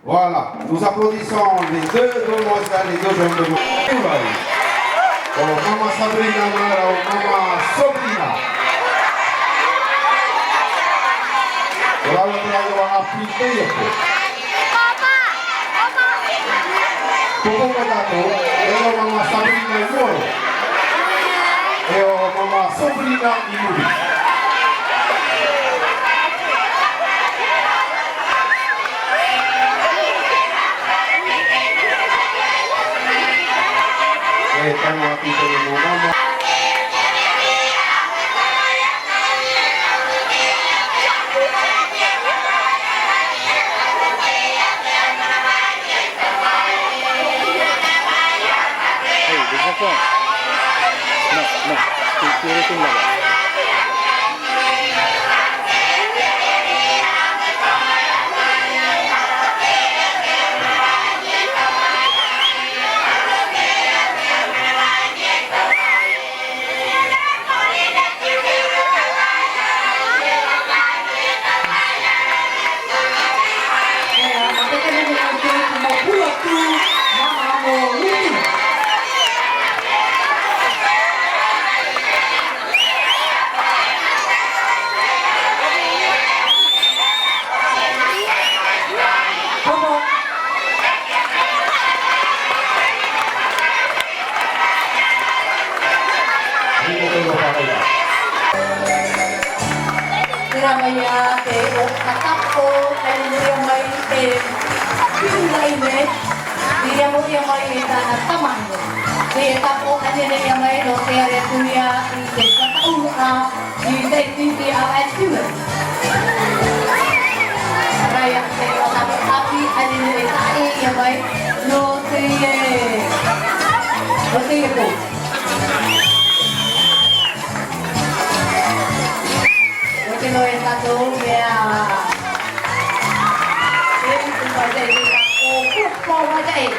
Voilà, nous applaudissons les deux demoiselles, les deux jeunes demoiselles. Oh, Mama Sabrina Mara, oh, Mama Sabrina. Lalu terakhir warna putih ya, Bu. Pukul satu, elo Mama Sabrina Moro, elo Mama Sabrina Imuri. Estamos aquí con el mamá. Hey, this is a phone. No, security level. Maya te o katapo ay niya may te pinay ne dia mo dia may ta na tamang dia tapo ay niya may no tere tuya te katau a di te a estimate raya te o tapi ay niya ta ay may no te po Lo yang satu ya, ini baca ini aku mau baca ini.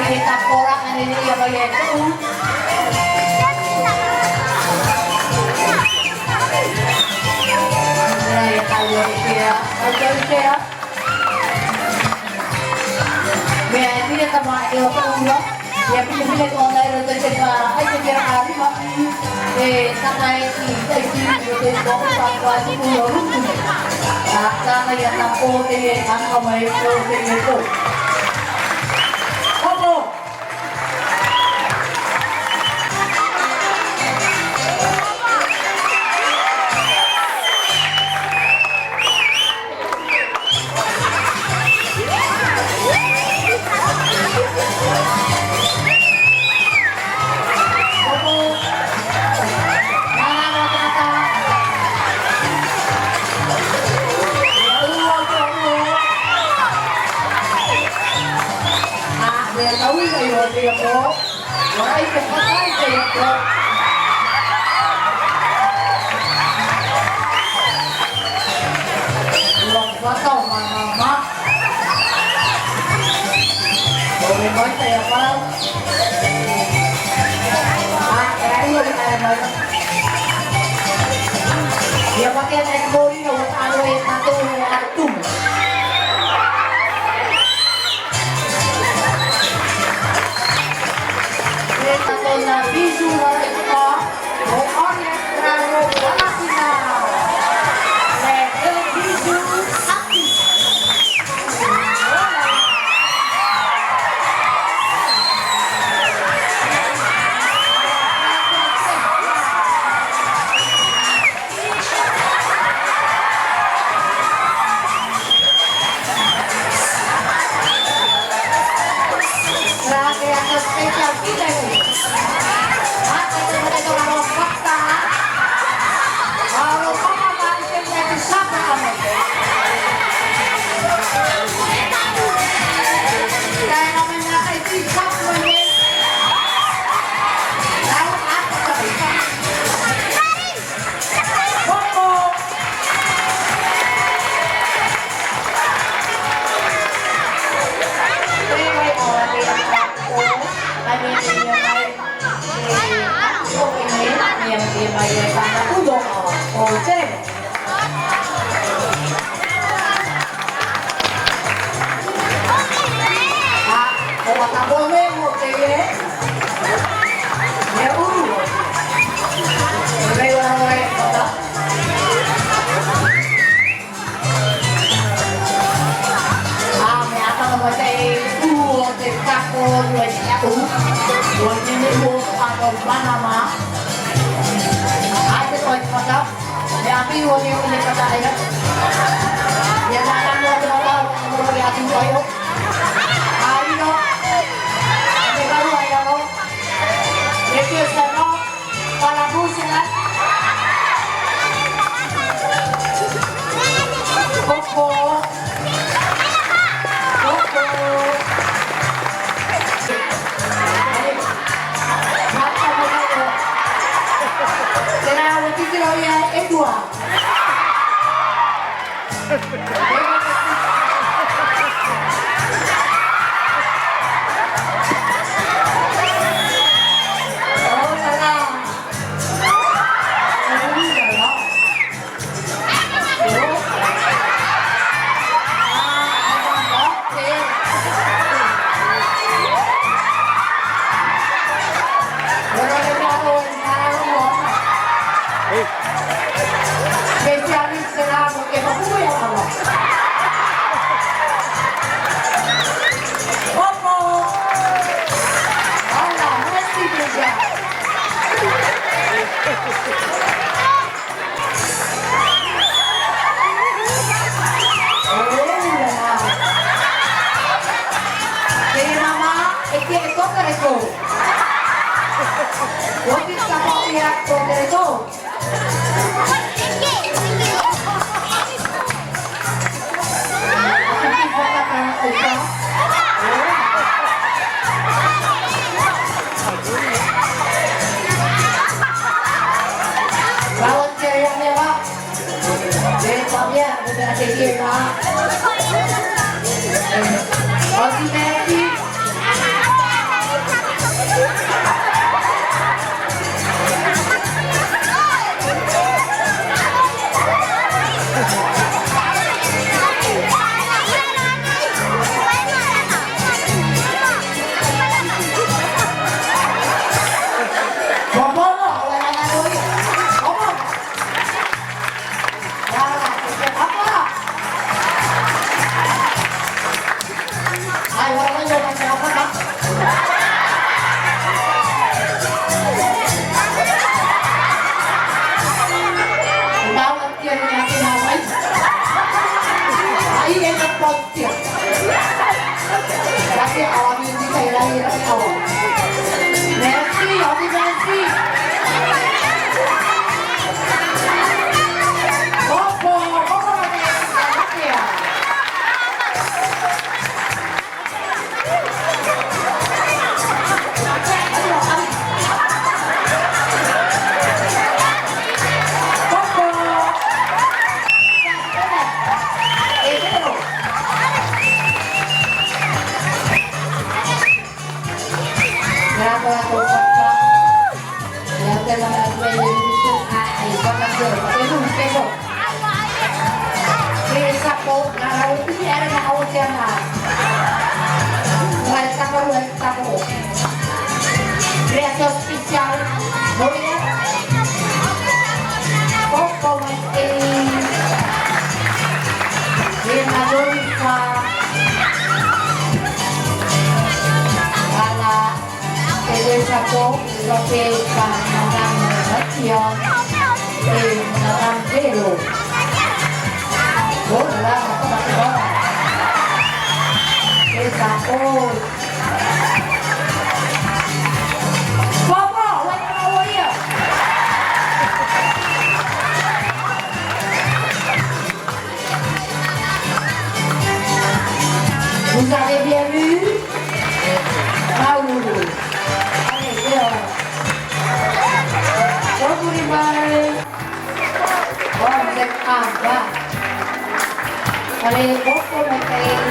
Kita orang ini ya bayar itu. Nah ya kalau dia, biar dia sama dia pulang, dia pilih online untuk cekah, aja biar hari makin, sampai itu bawa pulang. Nah karena ya tampil dia angkat main itu. Dia pakai teknologi untuk alih satu atum. Kita tona visual itu, orangnya terlalu walaupun mereka visual aktif. Spesial kita ini. Maka itu kalau fakta, kalau pemahaman itu siapa kamu? Saya namanya itu siapa ini? Tahu apa tadi? Bobo. Dewi orang yang ada yang dia bayar sana udah cek kalau tak boleh mau cek ya orang-orang kota mereka mau cek takut banyak buat ini atau mana mah ada tuh kota tapi orang ini kata ya dia datang mau mau lihat ayo ayo ada baru ayo lo itu semua para businan koko Dua. ito derecho. Huwag ka po iyak po derecho. Volunteer yang lewat. Jadi pamnya udah ada na. Oke, Messi. Tapi awam hindi kayo lahir ang awam. Messi, Oki Messi. Opo Messi. Creación oficial, voy a poco bien mayorista para el saco lo que para Madame Nación y Madame Vero. Hola, ¿cómo el saco. Vous avez bien vu? Raoul. Allez, dehors. Bonjour les balles. Oh, vous êtes en bas. Allez, bonjour mes frères.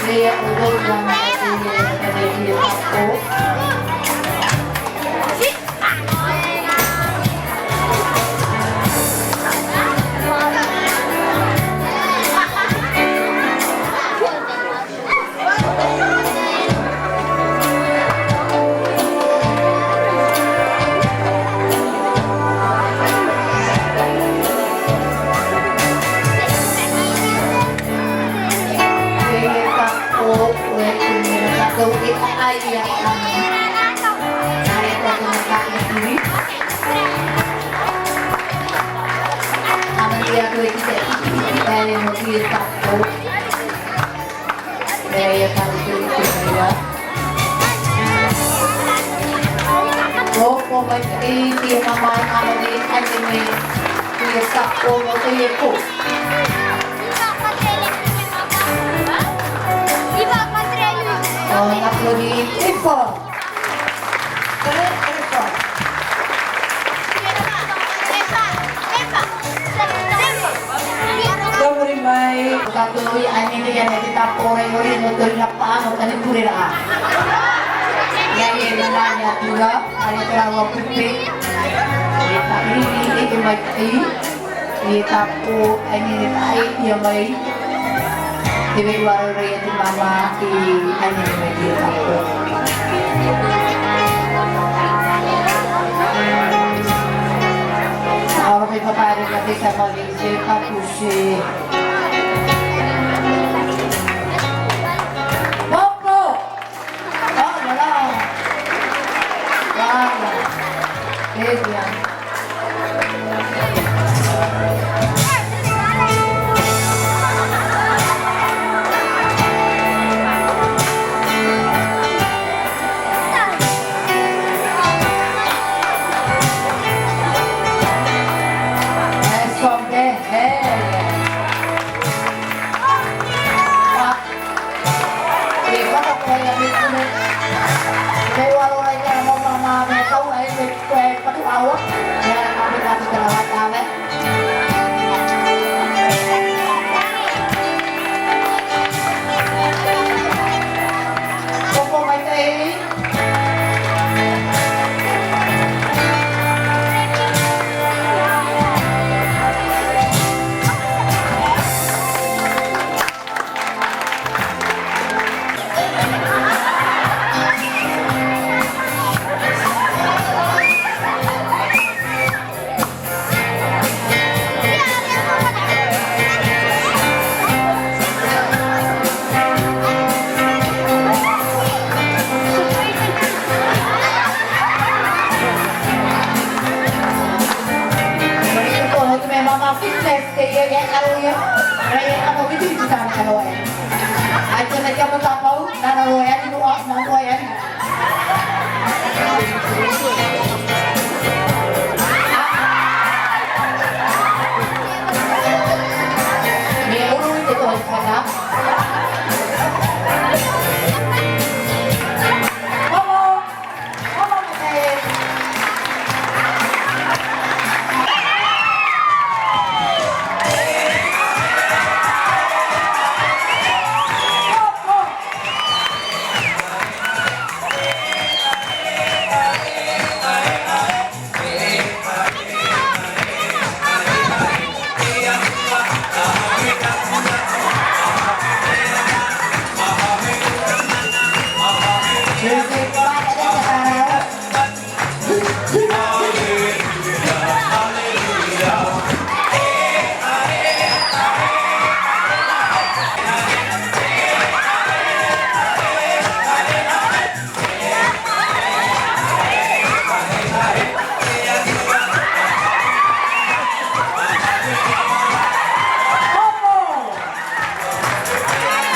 Les autres dans les parcours. Tuloy ani niya na kita pore yori no to na paano kani purira. Yaya na niya tuga ani trawa puti. Ita ini ke mati. Ita po ani ni tai dia mai. Dewe waro raya di mama ki ani ni dia po. Ahora mi papá era de Malaysia kapusi. Dewa lainnya mau mama tahu aja kue padu awak ya kami kasih kelewat kami. Popo mai teh. Mama fitness kayak kalau ya kayak apa gitu juga kalau ya. Aja mereka mau tahu nana lo ya itu mau ya. Dia urus itu sana.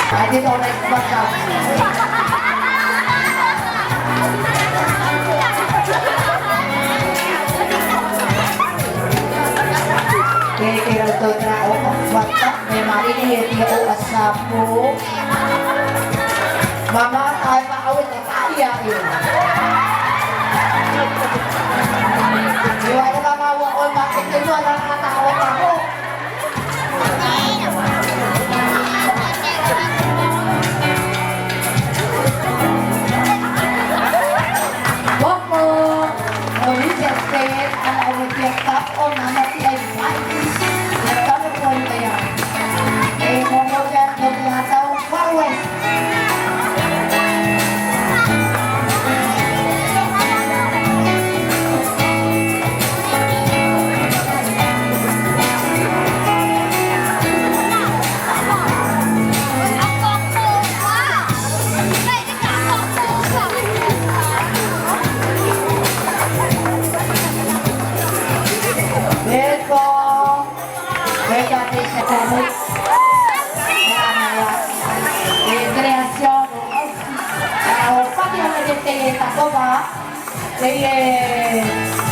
Jadi oleh bakal. Kira-kira totra watak memang ini dia asapu. Mama ay paawit na kaya yun. Iwan na mama wakon bakit ito lang katawag ako.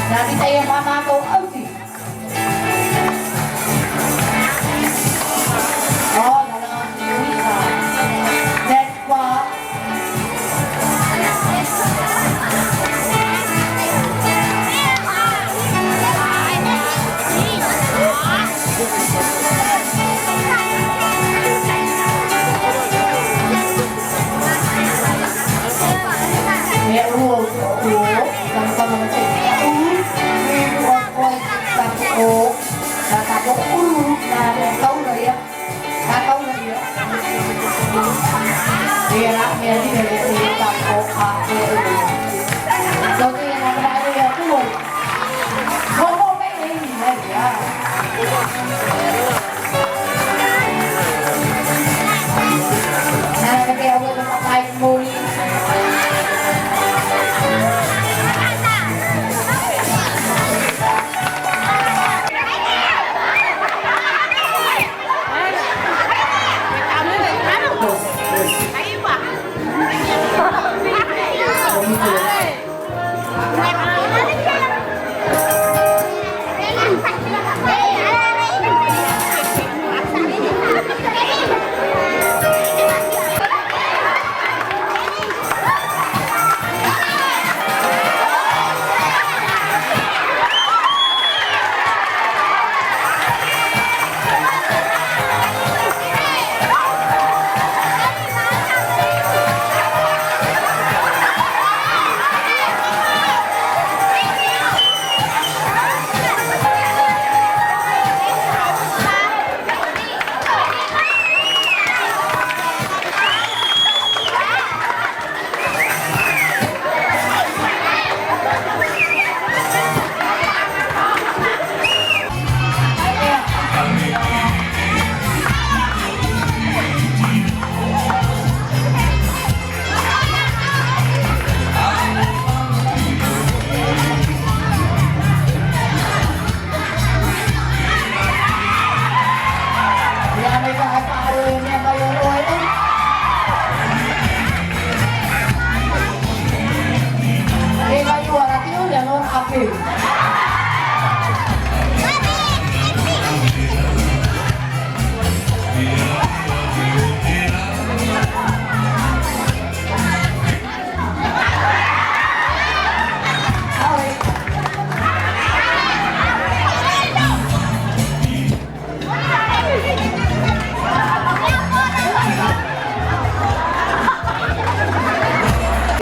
Nanti saya mama kau ausi. Oh, dalam bisa. That's why. Ya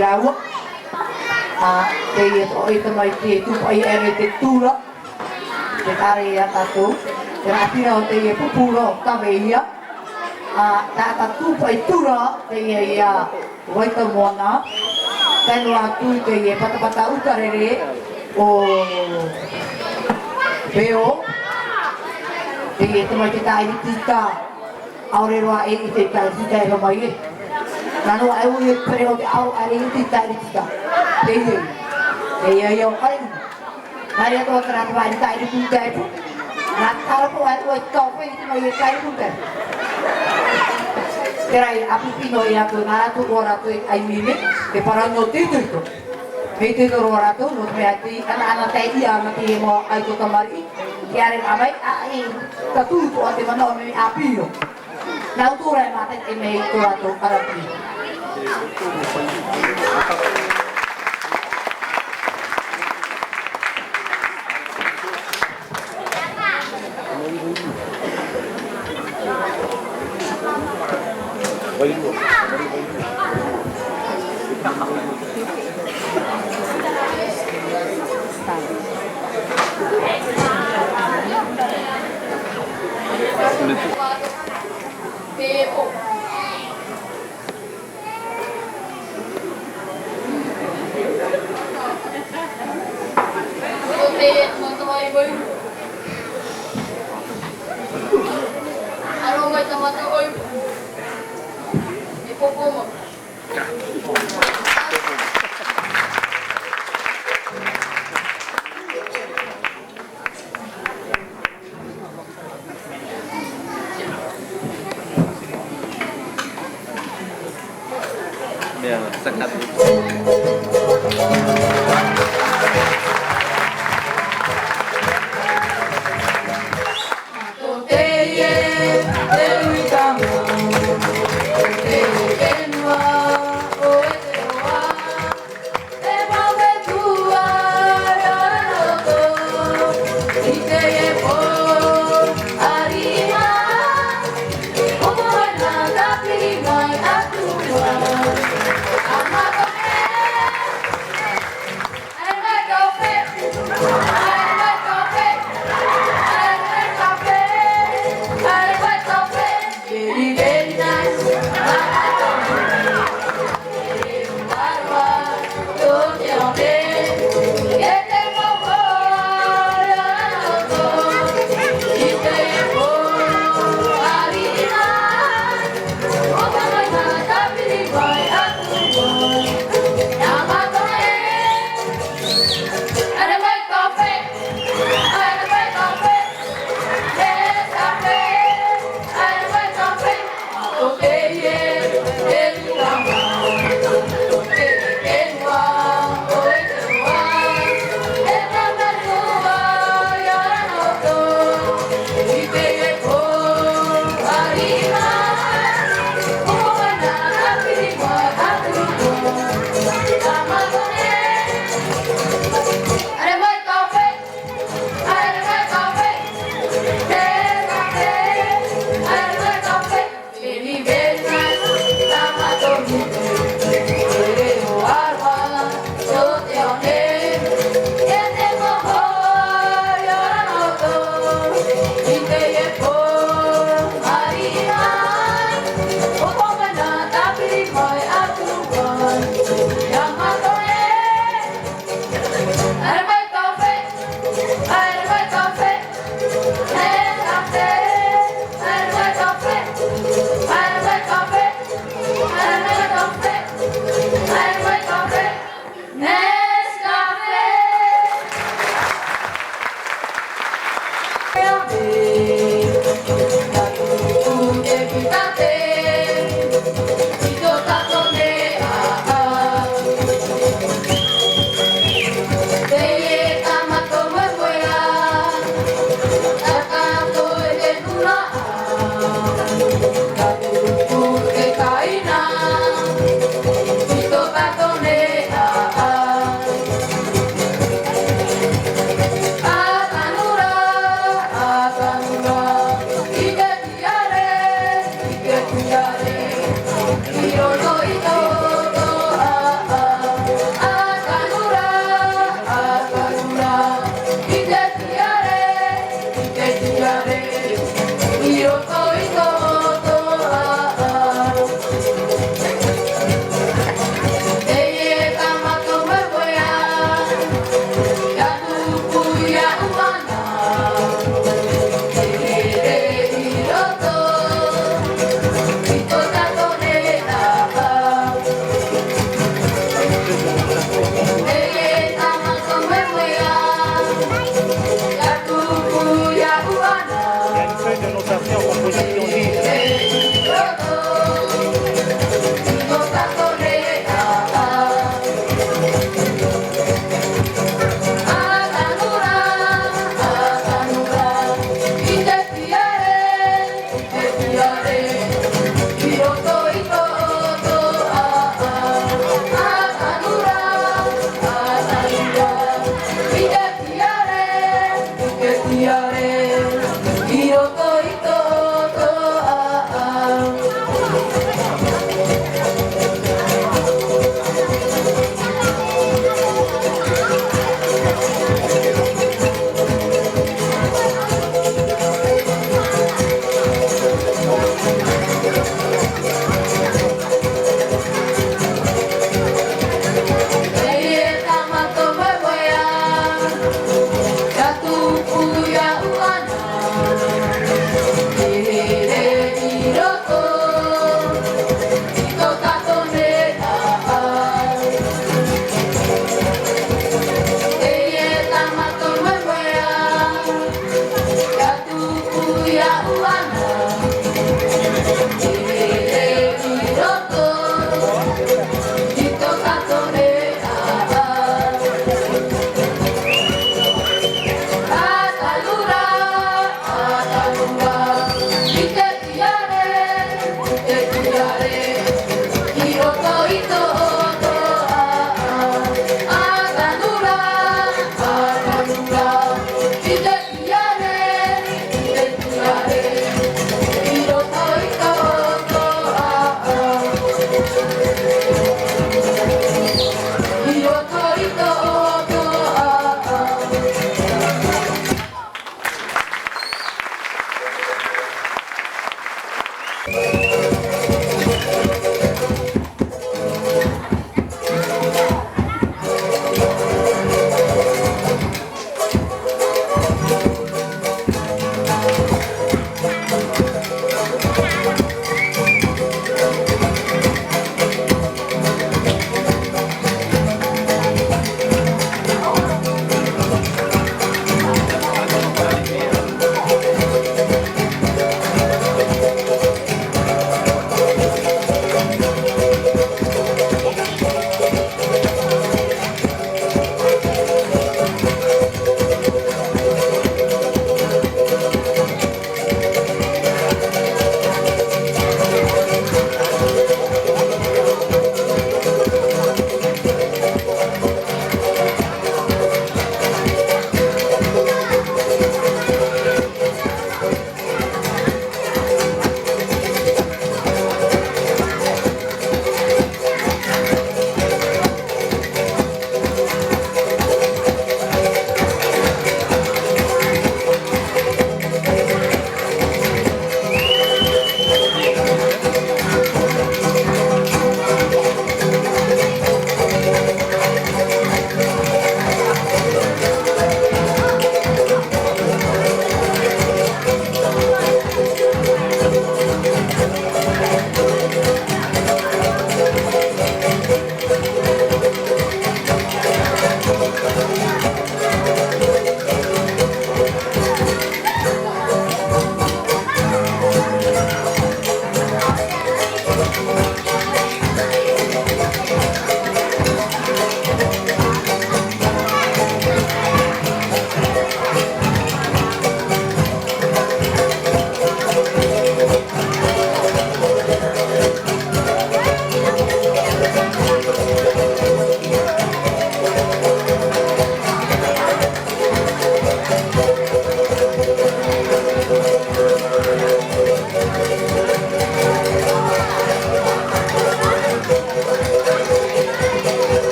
rawa. Te o ita mai te tu ai ere te tura. Te tare ia tatu. Te ratira o te pupuro taveia. Ta tu pai tura te ia waita moana. Tenu atu te patapata ukarere o Peo. Te mai te tae tita. Aurero e te tae tita e mai. Nano ai o preo te au ai te tae tita. Te ia o kai. Mai to tra te vai tae tita e. Na tara ko ai o tope te mai tae tita. Terai api pino ia tu na tu ora tu ai mimi te para no te tu. Me te ora tu no me ati ana te ia na te mo ai to kamari. Kiare amai ai ta tu tu ate mana me api yo. Na tu ora mate e me to ato arapi. Ya, sekat.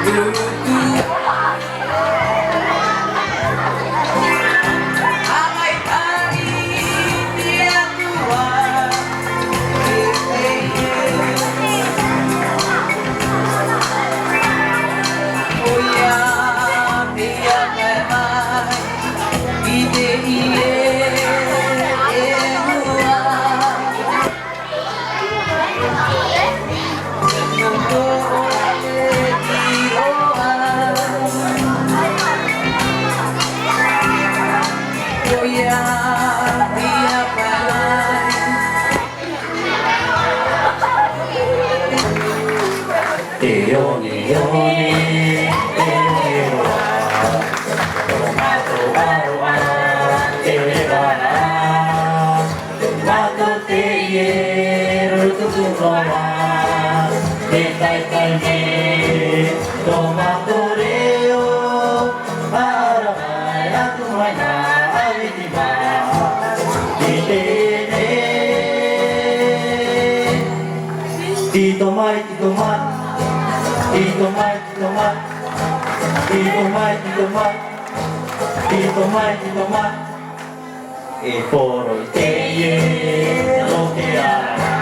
Amai tadi dia tua oh ya dia memang ide Tito Mai, Tito Mai, Tito Mai, Tito Mai, Tito Mai, Tito Mai, Tito Mai, Tito Mai, e poro te ye no te ara,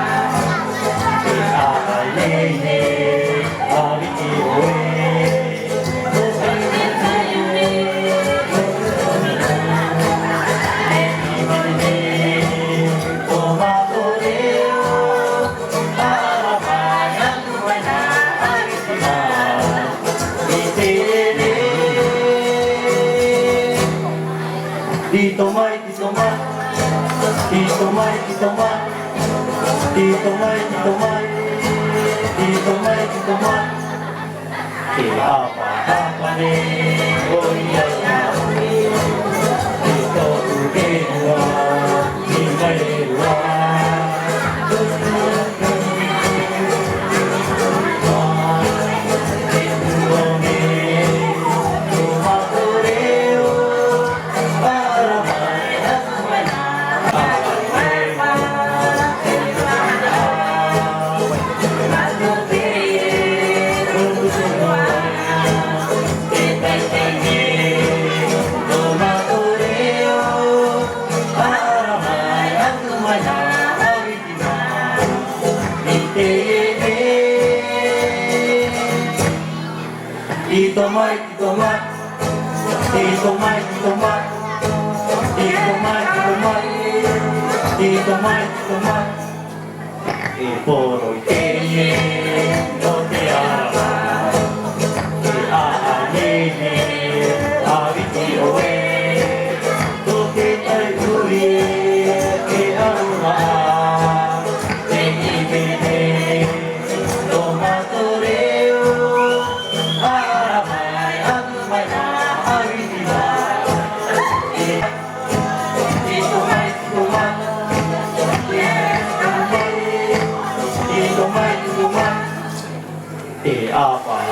e ara ye ye, ari ki oe. Tito Mai, Tito Mai, Tito Mai, Tito Mai, Tito Mai, Tito Mai, Tito Mai, Tito Mai, e apa ne, oh iya iya, Tito Ugenwa, Nimaewa. Tito Mai, Tito Mai, Tito Mai, Tito Mai, Tito Mai, Tito Mai, Tito Mai, Tito Mai, e poro te ye no te ara, e a ne ari ki oe, toke tai uri e aruna, te ibe ne tomatoreo. E apa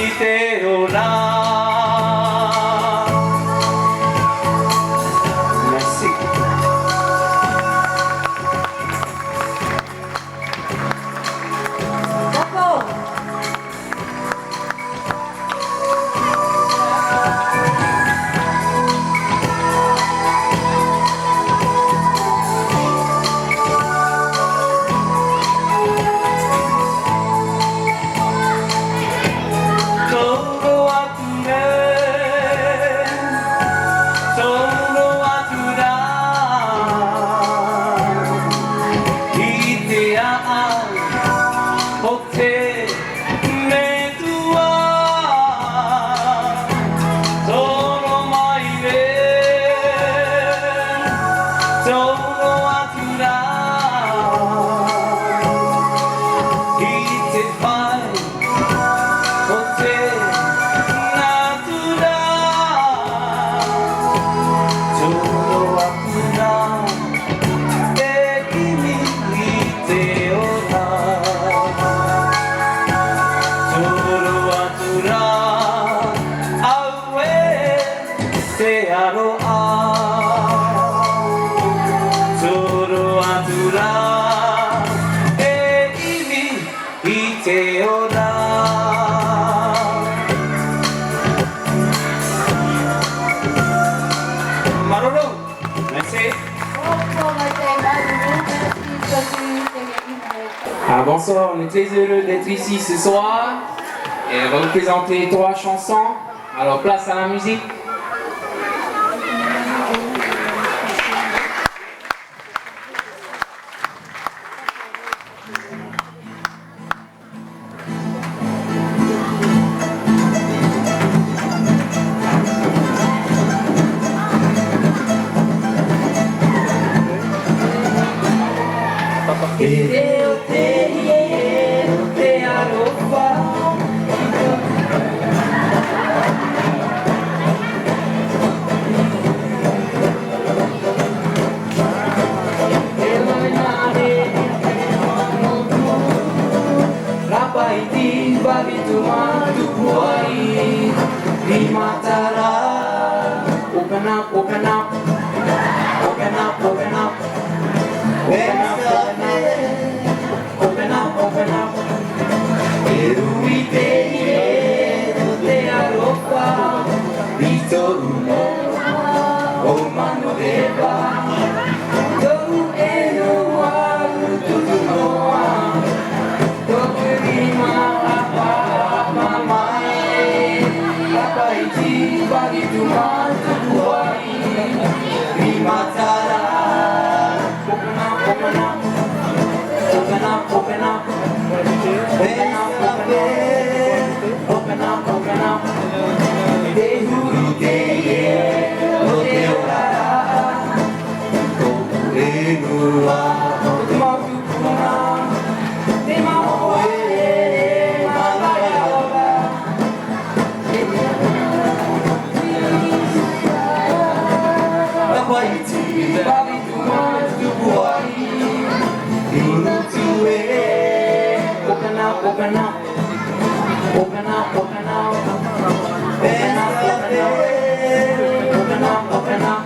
Te ora Bonsoir, on est très heureux d'être ici ce soir et on va vous présenter 3 chansons. Alors place à la musique. Open up, open up, open up, open up, open up, open up, open up. Open up, open up, open up, open up, open up, open up.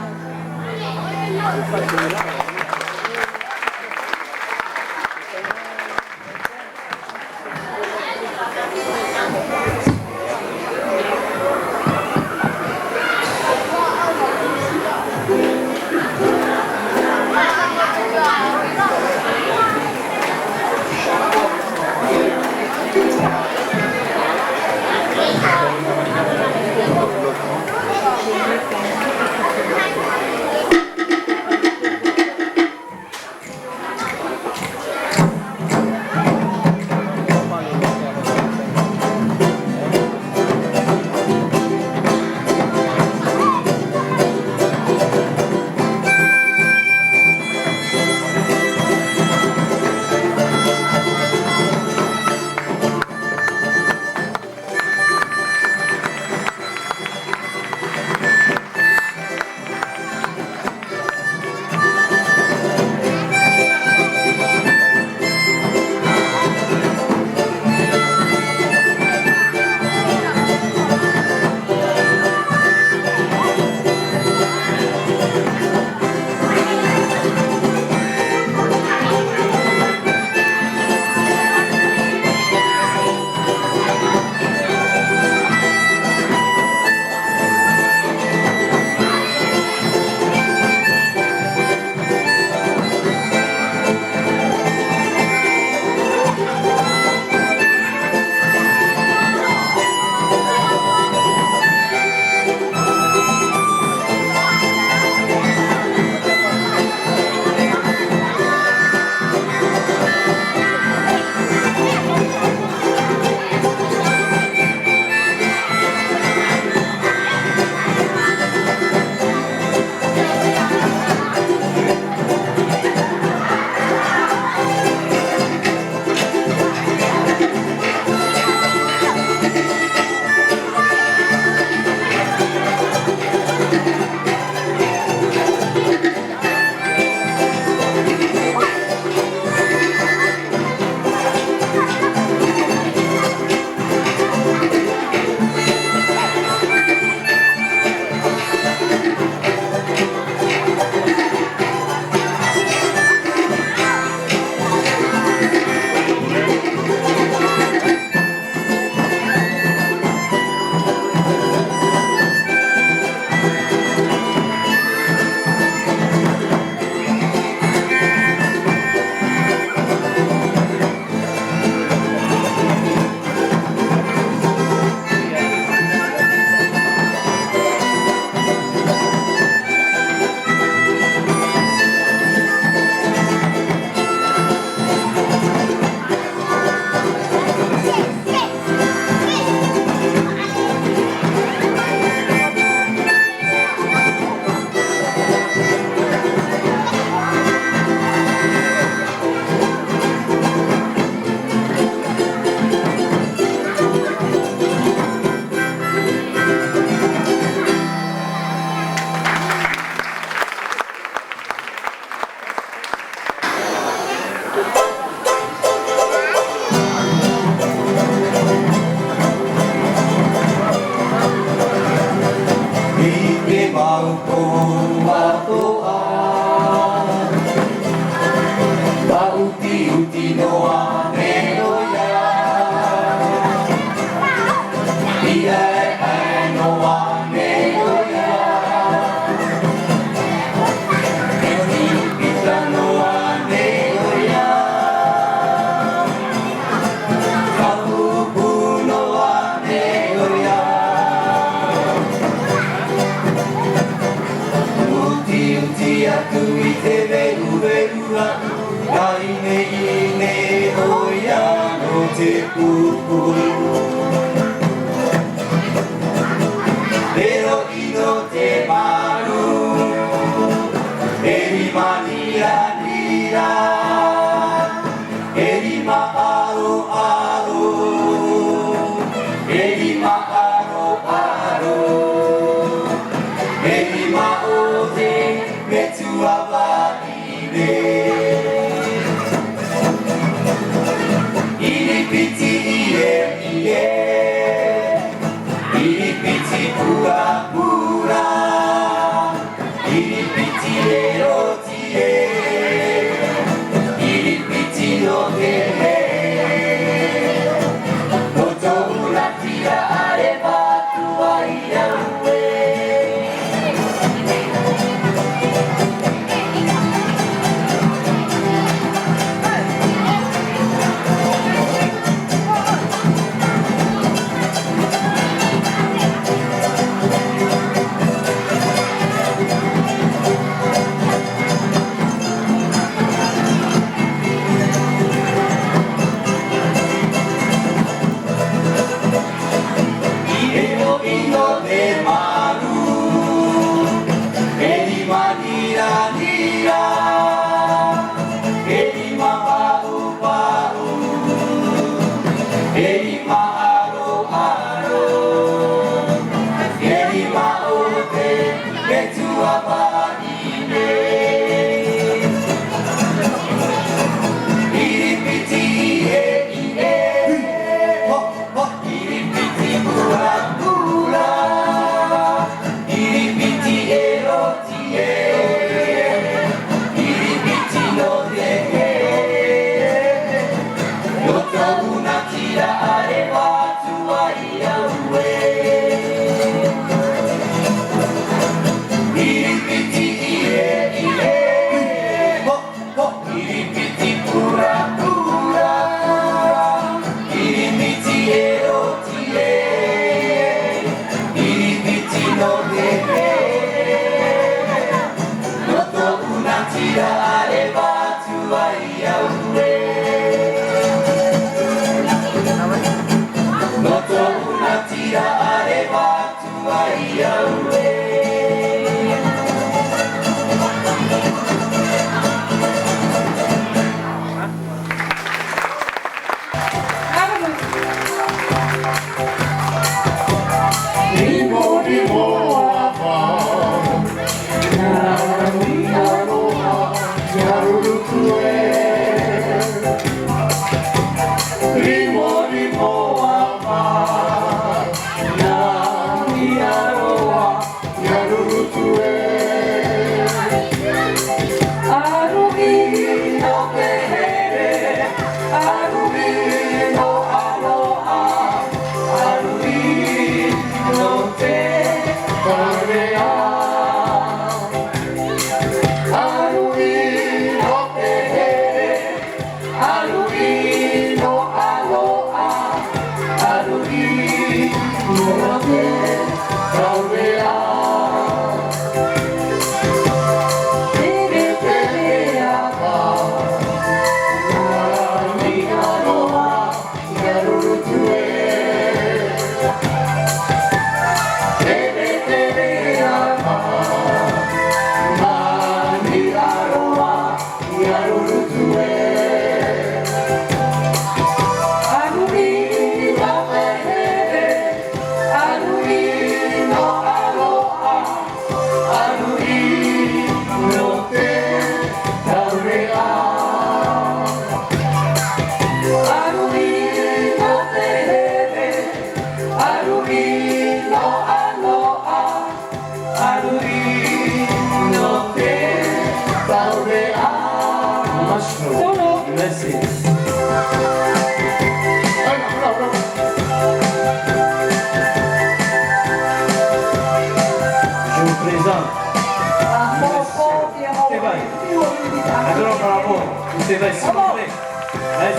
Allora bravo, você vai se mover.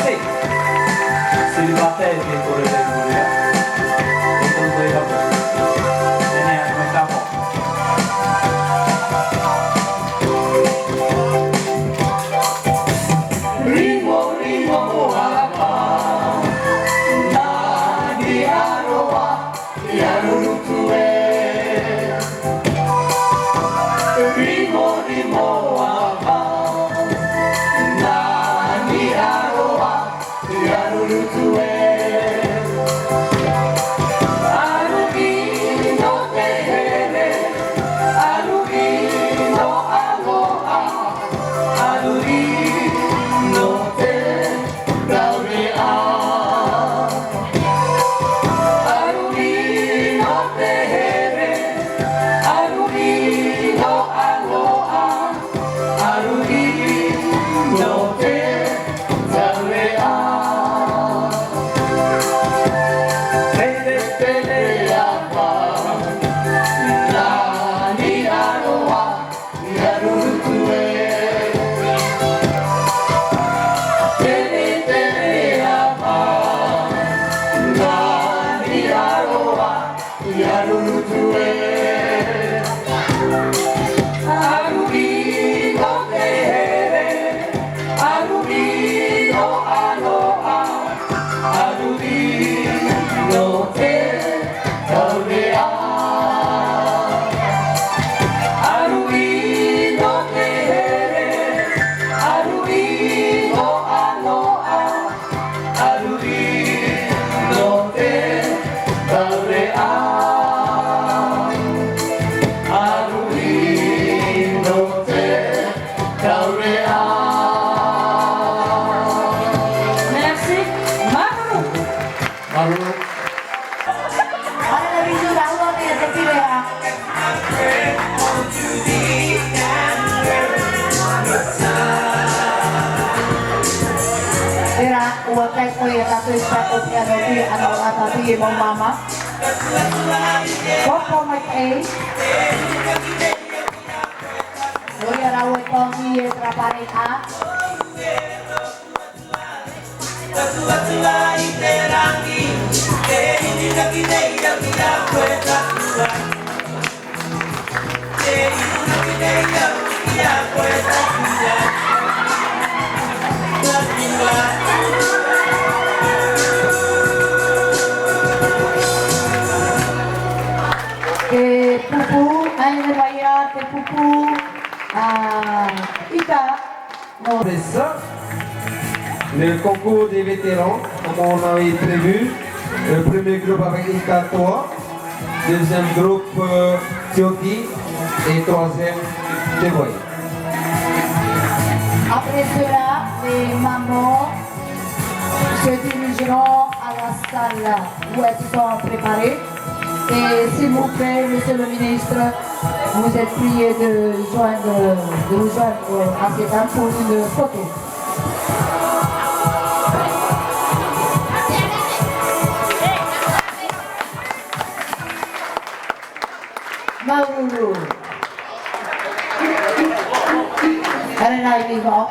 Sì. Si ribatte il tempo del tempo. E tutto il capo. E neanche il capo. Rimo, rimo, wapa. Nani aroa, yarurutue. Rimo, rimo, wapa. Nani aroa, yarurutue. Arugi no tehere, arugi no aloha, arugi no te laurea. Arugi no tehere, arugi no aloha, arugi no te laurea. Pele pele apa, nani aroa, yarurutue. Pele pele apa, nani aroa, yarurutue. Arugi no tehere, arugi no aloha, arugi no te laurea. Arugi no tehere, arugi no aloha, arugi no te laurea. Arugi no te laurea. Merci. Maru. Maru. Ada lebih sudah uang ya kecil ya. Era uang kayak kue tapi sepatu piano di anak tapi mau mama. Kok mau main? Lo ya rawat pagi ya terapare a. Ke pupu, ayo bayar ke pupu. Ika. No. C'est ça. Le concours des vétérans, comme on avait prévu. Le premier groupe avec Ika Toa, deuxième groupe Tioki et troisième Tevoy. Après cela, les mamans se dirigeront à la salle où elles sont préparées. Et s'il vous plaît, monsieur le ministre, vous êtes prié de nous joindre à ces dames pour une photo. Mauru. Karena ini kok.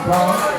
Applause.